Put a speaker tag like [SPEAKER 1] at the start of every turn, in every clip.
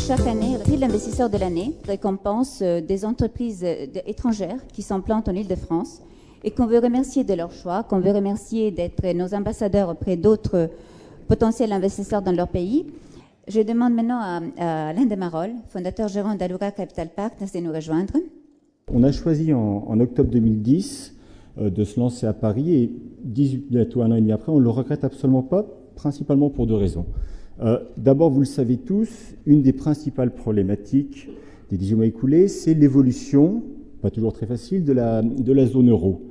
[SPEAKER 1] chaque année, le prix de l'investisseur de l'année récompense des entreprises étrangères qui s'implantent en Île-de-France et qu'on veut remercier de leur choix, qu'on veut remercier d'être nos ambassadeurs auprès d'autres potentiels investisseurs dans leur pays. Je demande maintenant à Alain Desmarolles, fondateur gérant d'Alura Capital Partners, de nous rejoindre.
[SPEAKER 2] On a choisi en octobre 2010 de se lancer à Paris et bientôt un an et demi après, on ne le regrette absolument pas, principalement pour deux raisons. D'abord, vous le savez tous, une des principales problématiques des 18 mois écoulés, c'est l'évolution, pas toujours très facile, de la zone euro.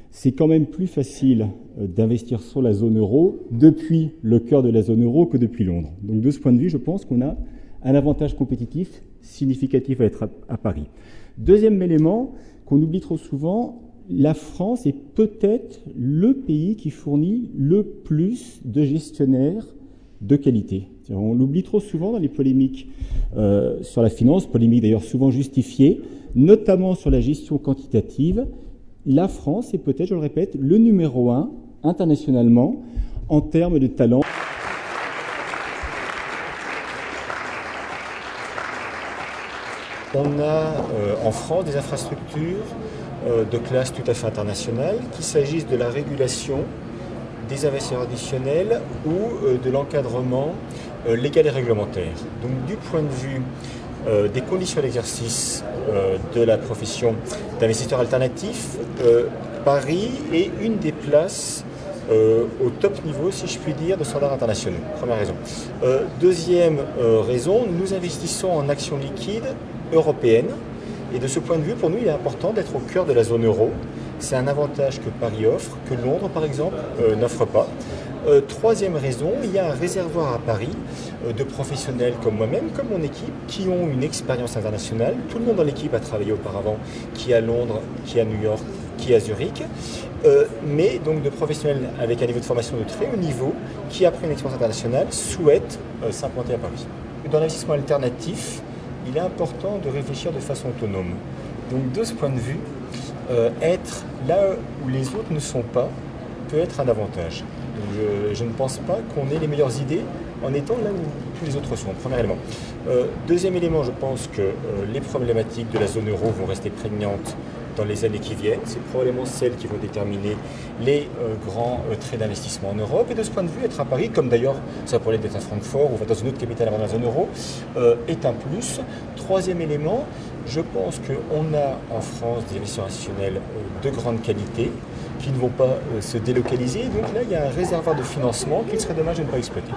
[SPEAKER 2] C'est quand même plus facile d'investir sur la zone euro depuis le cœur de la zone euro que depuis Londres. Donc de ce point de vue, je pense qu'on a un avantage compétitif significatif à être à Paris. Deuxième élément qu'on oublie trop souvent, la France est peut-être le pays qui fournit le plus de gestionnaires de qualité. On l'oublie trop souvent dans les polémiques sur la finance, polémiques d'ailleurs souvent justifiées, notamment sur la gestion quantitative. La France est peut-être, je le répète, le numéro 1 internationalement en termes de talent.
[SPEAKER 3] On a en France des infrastructures de classe tout à fait internationale, qu'il s'agisse de la régulation des investisseurs additionnels ou de l'encadrement légal et réglementaire. Donc du point de vue des conditions d'exercice de la profession d'investisseur alternatif, Paris est une des places au top niveau, si je puis dire, de standards internationaux. Première raison. Deuxième raison, nous investissons en actions liquides européennes. Et de ce point de vue, pour nous, il est important d'être au cœur de la zone euro. C'est un avantage que Paris offre, que Londres, par exemple, n'offre pas. Troisième raison, il y a un réservoir à Paris de professionnels comme moi-même, comme mon équipe, qui ont une expérience internationale. Tout le monde dans l'équipe a travaillé auparavant, qui est à Londres, qui est à New York, qui est à Zurich. Mais donc de professionnels avec un niveau de formation de très haut niveau, qui après une expérience internationale souhaitent s'implanter à Paris. Dans l'investissement alternatif, il est important de réfléchir de façon autonome. Donc de ce point de vue, être là où les autres ne sont pas peut être un avantage. Donc je ne pense pas qu'on ait les meilleures idées en étant là où tous les autres sont, premier élément. Deuxième élément, je pense que les problématiques de la zone euro vont rester prégnantes dans les années qui viennent. C'est probablement celles qui vont déterminer les grands traits d'investissement en Europe. Et de ce point de vue, être à Paris, comme d'ailleurs ça pourrait être à Francfort ou dans une autre capitale avant la zone euro, est un plus. Troisième élément, je pense qu'on a en France des investisseurs institutionnels de grande qualité qui ne vont pas se délocaliser. Donc là, il y a un réservoir de financement qu'il serait dommage de ne pas exploiter.